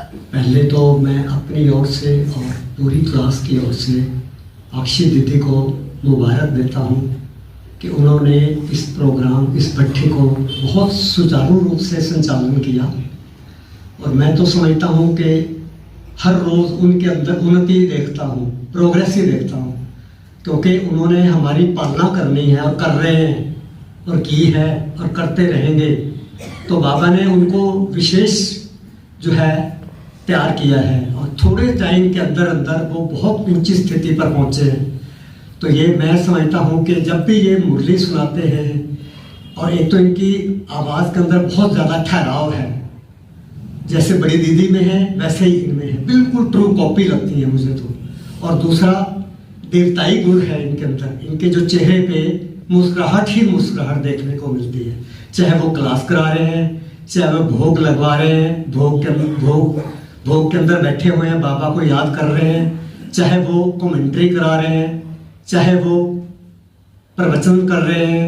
पहले तो मैं अपनी ओर से और पूरी क्लास की ओर से अक्षी दीदी को मुबारक देता हूँ कि उन्होंने इस प्रोग्राम, इस पट्टी को बहुत सुचारू रूप से संचालन किया। और मैं तो समझता हूँ कि हर रोज़ उनके अंदर उन्नति देखता हूँ, प्रोग्रेस ही देखता हूँ, क्योंकि उन्होंने हमारी पालना करनी है और कर रहे हैं और की है और करते रहेंगे। तो बाबा ने उनको विशेष जो है प्यार किया है और थोड़े टाइम के अंदर अंदर वो बहुत ऊंची स्थिति पर पहुँचे हैं। तो ये मैं समझता हूँ कि जब भी ये मुरली सुनाते हैं, और एक तो इनकी आवाज़ के अंदर बहुत ज़्यादा ठहराव है, जैसे बड़ी दीदी में है वैसे ही इनमें है, बिल्कुल ट्रू कॉपी लगती है मुझे तो। और दूसरा देवताई गुण है इनके अंदर, इनके जो चेहरे पे मुस्कुराहट ही मुस्कुराहट देखने को मिलती है। चाहे वो क्लास करा रहे हैं, चाहे वो भोग लगवा रहे हैं, भोग के अंदर बैठे हुए हैं, बाबा को याद कर रहे हैं, चाहे वो कमेंट्री करा रहे हैं, चाहे वो प्रवचन कर रहे हैं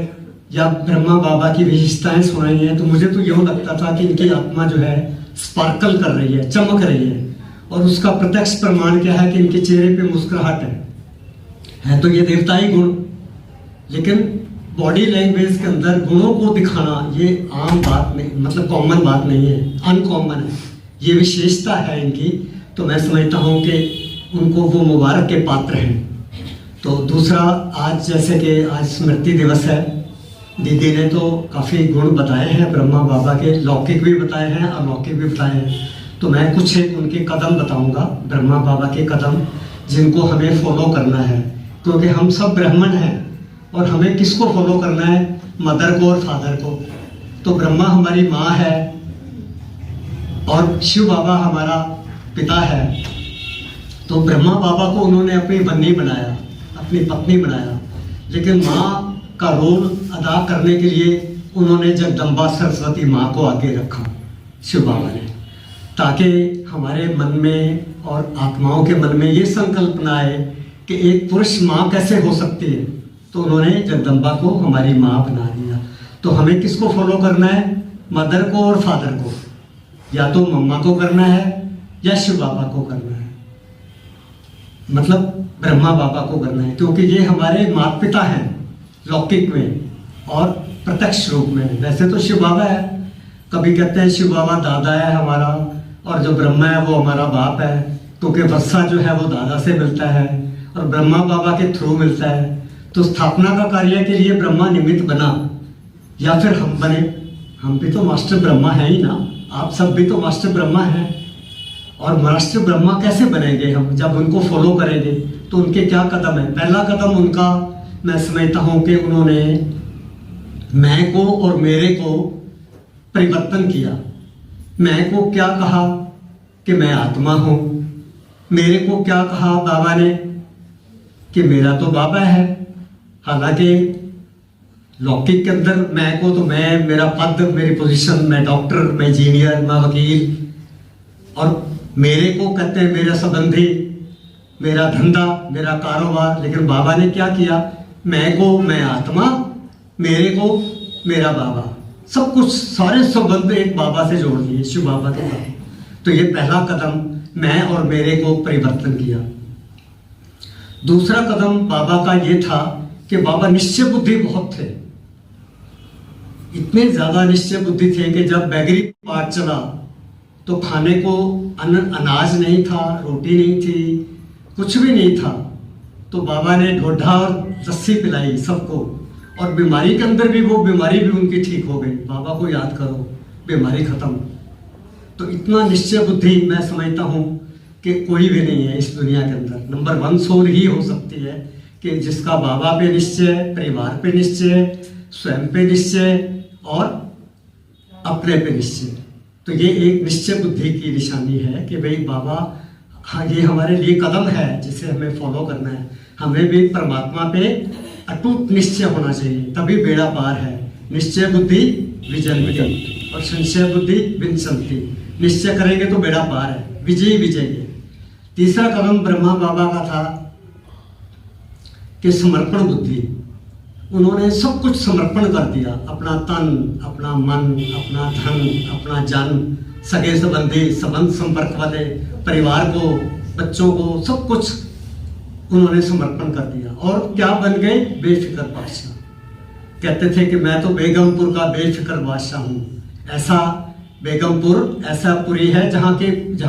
या ब्रह्मा बाबा की विशेषताएं सुन रही हैं, तो मुझे तो यूँ लगता था कि इनकी आत्मा जो है स्पार्कल कर रही है, चमक रही है। और उसका प्रत्यक्ष प्रमाण क्या है कि इनके चेहरे पे मुस्कुराहट है तो ये देवताई गुण। लेकिन बॉडी लैंग्वेज के अंदर गुणों को दिखाना ये आम बात नहीं, मतलब कॉमन बात नहीं है, अनकॉमन है, ये विशेषता है इनकी। तो मैं समझता हूँ कि उनको वो मुबारक के पात्र हैं। तो दूसरा, आज जैसे कि आज स्मृति दिवस है, दीदी ने तो काफ़ी गुण बताए हैं ब्रह्मा बाबा के, लौकिक भी बताए हैं अलौकिक भी बताए हैं। तो मैं कुछ एक उनके कदम बताऊंगा, ब्रह्मा बाबा के कदम, जिनको हमें फॉलो करना है, क्योंकि हम सब ब्राह्मण हैं और हमें किसको फॉलो करना है? मदर को और फादर को। तो ब्रह्मा हमारी माँ है और शिव बाबा हमारा पिता है। तो ब्रह्मा बाबा को उन्होंने अपनी बन्नी बनाया, अपनी पत्नी बनाया, लेकिन माँ का रोल अदा करने के लिए उन्होंने जगदम्बा सरस्वती माँ को आगे रखा, शिव बाबा ने, ताकि हमारे मन में और आत्माओं के मन में ये संकल्पना आए कि एक पुरुष माँ कैसे हो सकती है। तो उन्होंने जगदम्बा को हमारी माँ बना दिया। तो हमें किसको फॉलो करना है? मदर को और फादर को, या तो मम्मा को करना है या शिव बाबा को करना है, मतलब ब्रह्मा बाबा को करना है, क्योंकि ये हमारे माता पिता हैं लौकिक में और प्रत्यक्ष रूप में। वैसे तो शिव बाबा है, कभी कहते हैं शिव बाबा दादा है हमारा, और जो ब्रह्मा है वो हमारा बाप है, क्योंकि वत्सा जो है वो दादा से मिलता है और ब्रह्मा बाबा के थ्रू मिलता है। तो स्थापना का कार्य के लिए ब्रह्मा निमित्त बना, या फिर हम बने। हम भी तो मास्टर ब्रह्मा हैं ही ना, आप सब भी तो मास्टर ब्रह्मा हैं। और मास्टर ब्रह्मा कैसे बनेंगे हम? जब उनको फॉलो करेंगे। तो उनके क्या कदम है? पहला कदम उनका मैं समझता हूँ कि उन्होंने मैं को और मेरे को परिवर्तन किया। मैं को क्या कहा कि मैं आत्मा हूँ, मेरे को क्या कहा बाबा ने कि मेरा तो बाबा है। हालांकि लौकिक के अंदर मैं को तो मैं, मेरा पद, मेरी पोजीशन, मैं डॉक्टर, मैं इंजीनियर, मैं वकील, और मेरे को कहते हैं मेरा संबंधी, मेरा धंधा, मेरा कारोबार। लेकिन बाबा ने क्या किया? मैं को मैं आत्मा, मेरे को मेरा बाबा, सब कुछ सारे संबंध एक बाबा से जोड़ दिए, शिव बाबा के साथ। तो ये पहला कदम, मैं और मेरे को परिवर्तन किया। दूसरा कदम बाबा का ये था कि बाबा निश्चय बुद्धि बहुत थे, इतने ज्यादा निश्चय बुद्धि थे कि जब बैगरी पाठ चला तो खाने को अनाज नहीं था, रोटी नहीं थी, कुछ भी नहीं था। तो बाबा ने ढोढा और लस्सी पिलाई सबको, और बीमारी के अंदर भी वो बीमारी भी उनकी ठीक हो गई। बाबा को याद करो, बीमारी खत्म। तो इतना निश्चय बुद्धि मैं समझता हूँ कि कोई भी नहीं है इस दुनिया के अंदर। नंबर 1 सोल ही हो सकती है कि जिसका बाबा पे निश्चय, परिवार पे निश्चय, स्वयं पे निश्चय और अपने पे निश्चय। तो ये एक निश्चय बुद्धि की निशानी है कि भाई बाबा, हाँ, ये हमारे लिए कदम है जिसे हमें फॉलो करना है। हमें भी परमात्मा पे अटूट निश्चय होना चाहिए, तभी बेड़ा पार है। निश्चय बुद्धि विजयंती और संशय बुद्धि विंसंती। निश्चय करेंगे तो बेड़ा पार है, विजयी विजय है। तीसरा कदम ब्रह्मा बाबा का था कि समर्पण बुद्धि। उन्होंने सब कुछ समर्पण कर दिया, अपना तन, अपना मन, अपना धन, अपना जन, सगे संबंधी, संबंध संपर्क वाले परिवार को, बच्चों को, सब कुछ उन्होंने समर्पण कर दिया। और क्या बन गए? बेफिक्र बादशाह। कहते थे कि मैं तो बेगमपुर का बेफिक्र बादशाह हूँ। ऐसा बेगमपुर ऐसा पुरी है जहाँ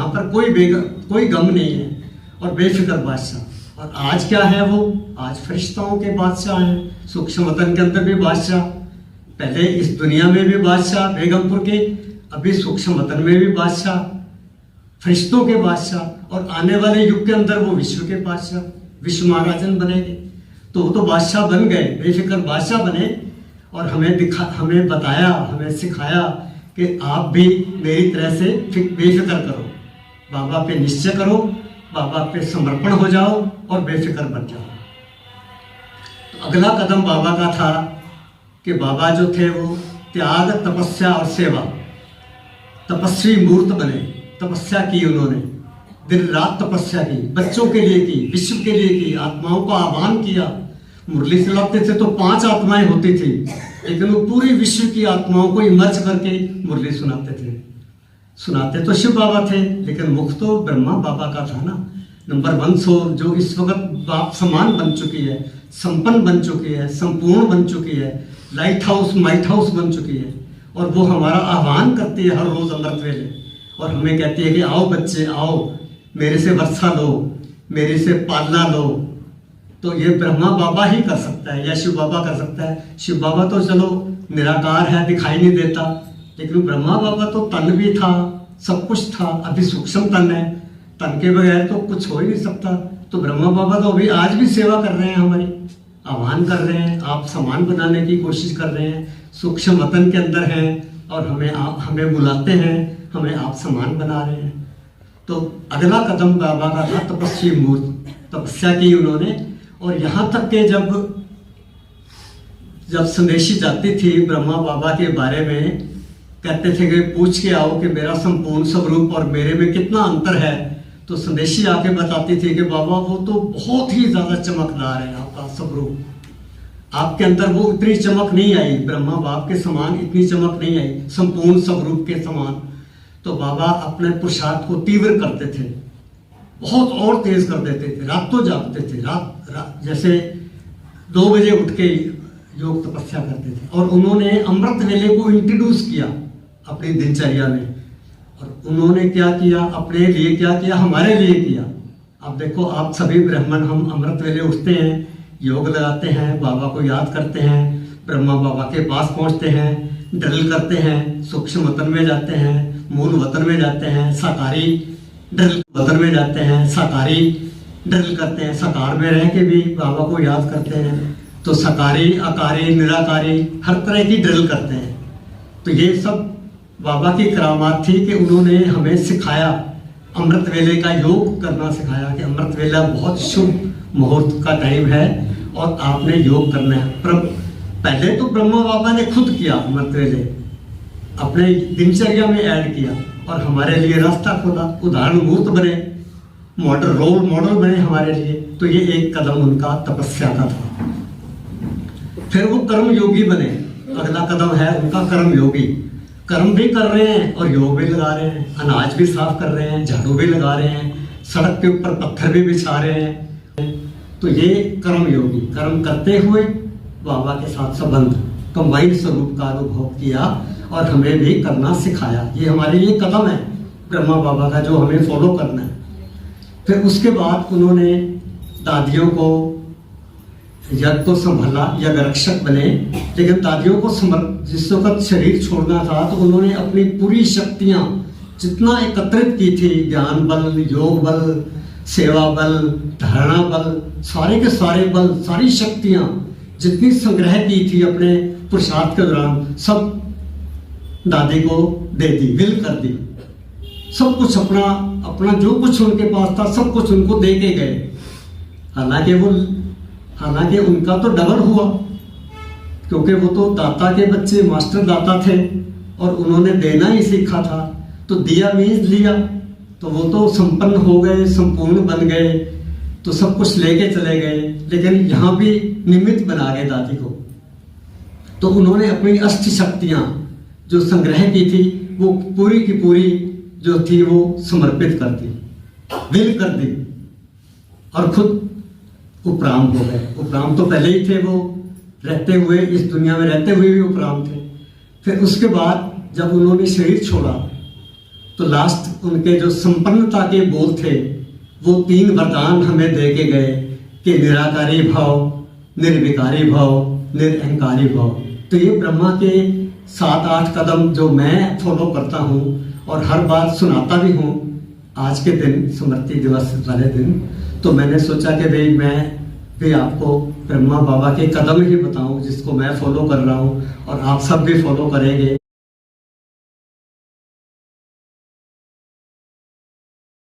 पर कोई गम नहीं है, और बेफिक्र बादशाह। और आज क्या है वो? आज फरिश्ताओं के बादशाह हैं, सूक्ष्म वतन के अंदर भी बादशाह, पहले इस दुनिया में भी बादशाह बेगमपुर के, अभी सूक्ष्म वतन में भी बादशाह, फरिश्तों के बादशाह, और आने वाले युग के अंदर वो विश्व के बादशाह, विश्व महाराजन बनेंगे। तो वो तो बादशाह बन गए, बेफिक्र बादशाह बने, और हमें बताया, हमें सिखाया कि आप भी मेरी तरह से बेफिक्र करो, बाबा पे निश्चय करो, बाबा पे समर्पण हो जाओ और बेफिक्र बन जाओ। तो अगला कदम बाबा का था कि बाबा जो थे वो त्याग, तपस्या और सेवा, तपस्वी मूर्त बने। तपस्या की उन्होंने, दिन रात तपस्या की, बच्चों के लिए की, विश्व के लिए की, आत्माओं का आह्वान किया। मुरली चलाते थे तो 5 आत्माएं होती थी, लेकिन वो पूरी विश्व की आत्माओं को इमर्ज करके मुरली सुनाते तो शिव बाबा थे, लेकिन मुख तो ब्रह्मा बाबा का था ना। नंबर 1 सोल जो इस वक्त बाप समान बन चुकी है, संपन्न बन चुकी है, संपूर्ण बन चुकी है, लाइट हाउस माइट हाउस बन चुकी है, और वो हमारा आह्वान करती है हर रोज अमृत वेले, और हमें कहती है कि आओ बच्चे आओ, मेरे से वर्षा लो, मेरे से पालना लो। तो ये ब्रह्मा बाबा ही कर सकता है या शिव बाबा कर सकता है। शिव बाबा तो चलो निराकार है, दिखाई नहीं देता, लेकिन ब्रह्मा बाबा तो तन भी था, सब कुछ था, अभी सूक्ष्म तन है, तन के बगैर तो कुछ हो ही नहीं सकता। तो ब्रह्मा बाबा तो अभी आज भी सेवा कर रहे हैं, हमारी आह्वान कर रहे हैं, आप समान बनाने की कोशिश कर रहे हैं, सूक्ष्म वतन के अंदर हैं और हमें बुलाते हैं, हमें आप समान बना रहे हैं। तो अगला कदम बाबा का था तपस्वी मूर्त, तपस्या की उन्होंने। और यहाँ तक के जब संदेशी जाती थी ब्रह्मा बाबा के बारे में, कहते थे कि पूछ के आओ कि मेरा संपूर्ण स्वरूप और मेरे में कितना अंतर है, तो संदेशी आके बताती थी कि बाबा वो तो बहुत ही ज्यादा चमकदार है आपका स्वरूप, आपके अंदर वो इतनी चमक नहीं आई, ब्रह्मा बाप के समान इतनी चमक नहीं आई, संपूर्ण स्वरूप के समान। तो बाबा अपने पुरुषार्थ को तीव्र करते थे, बहुत और तेज कर देते थे, रातों जागते थे, रात जैसे 2 बजे उठ के योग तपस्या करते थे। और उन्होंने अमृत वेले को इंट्रोड्यूस किया अपनी दिनचर्या में, और उन्होंने क्या किया, अपने लिए क्या किया, हमारे लिए किया। अब देखो आप सभी ब्राह्मण, हम अमृत वेले उठते हैं, योग लगाते हैं, बाबा को याद करते हैं, ब्रह्मा बाबा के पास पहुंचते हैं, ड्रिल करते हैं, सूक्ष्म वतन में जाते हैं, मूल वतन में जाते हैं, साकारी ड्रिल वतन में जाते हैं, साकारी ड्रिल करते हैं, साकार में रह के भी बाबा को याद करते हैं। तो साकारी, आकारी, निराकारी हर तरह की ड्रिल करते हैं। तो ये सब बाबा की करामात थी कि उन्होंने हमें सिखाया, अमृत वेले का योग करना सिखाया कि अमृत वेला बहुत शुभ मुहूर्त का टाइम है और आपने योग करना है। पहले तो ब्रह्मा बाबा ने खुद किया, अमृत वेले अपने दिनचर्या में ऐड किया और हमारे लिए रास्ता खोला, उदाहरण मूर्त बने, रोल मॉडल बने हमारे लिए। तो ये एक कदम उनका तपस्या का था। फिर वो कर्म योगी बने, अगला कदम है उनका कर्म योगी। कर्म भी कर रहे हैं और योग भी लगा रहे हैं, अनाज भी साफ कर रहे हैं, झाड़ू भी लगा रहे हैं, सड़क के ऊपर पत्थर भी बिछा रहे हैं। तो ये कर्म योगी, कर्म करते हुए बाबा के साथ संबंध, कंबाइंड स्वरूप का अनुभव किया और हमें भी करना सिखाया। ये हमारे लिए कदम है ब्रह्मा बाबा का जो हमें फॉलो करना है। फिर उसके बाद उन्होंने दादियों को यज्ञ को संभाला, यज्ञ रक्षक बने, लेकिन दादियों को जिस वक्त शरीर छोड़ना था तो उन्होंने अपनी पूरी शक्तियां जितना एकत्रित की थी, ज्ञान बल, योग बल, सेवा बल, धारणा बल, सारे के सारे बल, सारी शक्तियां जितनी संग्रह की थी अपने पुरुषार्थ के दौरान, सब दादी को दे दी, विल कर दी। सब कुछ अपना जो कुछ उनके पास था सब कुछ उनको दे के गए। हालांकि उनका तो डबल हुआ, क्योंकि वो तो दाता के बच्चे, मास्टर दाता थे और उन्होंने देना ही सीखा था। तो दिया मीन्स लिया, तो वो तो संपन्न हो गए, संपूर्ण बन गए, तो सब कुछ लेके चले गए। लेकिन यहाँ भी निमित्त बना गए दादी को, तो उन्होंने अपनी अष्ट शक्तियाँ जो संग्रह की थी वो पूरी की पूरी जो थी वो समर्पित कर दी, विल कर दी, और खुद उपराम हो गए। उपराम तो पहले ही थे, वो रहते हुए इस दुनिया में रहते हुए भी उपराम थे। फिर उसके बाद जब उन्होंने शरीर छोड़ा तो लास्ट उनके जो संपन्नता के बोल थे वो 3 वरदान हमें दे के गए कि निराकारी भाव, निर्विकारी भाव, निरअहंकारी भाव। तो ये ब्रह्मा के 7-8 कदम जो मैं फॉलो करता हूँ और हर बार सुनाता भी हूँ आज के दिन, स्मृति दिवस वाले दिन, तो मैंने सोचा कि भाई मैं भी आपको ब्रह्मा बाबा के कदम ही बताऊं जिसको मैं फॉलो कर रहा हूँ और आप सब भी फॉलो करेंगे।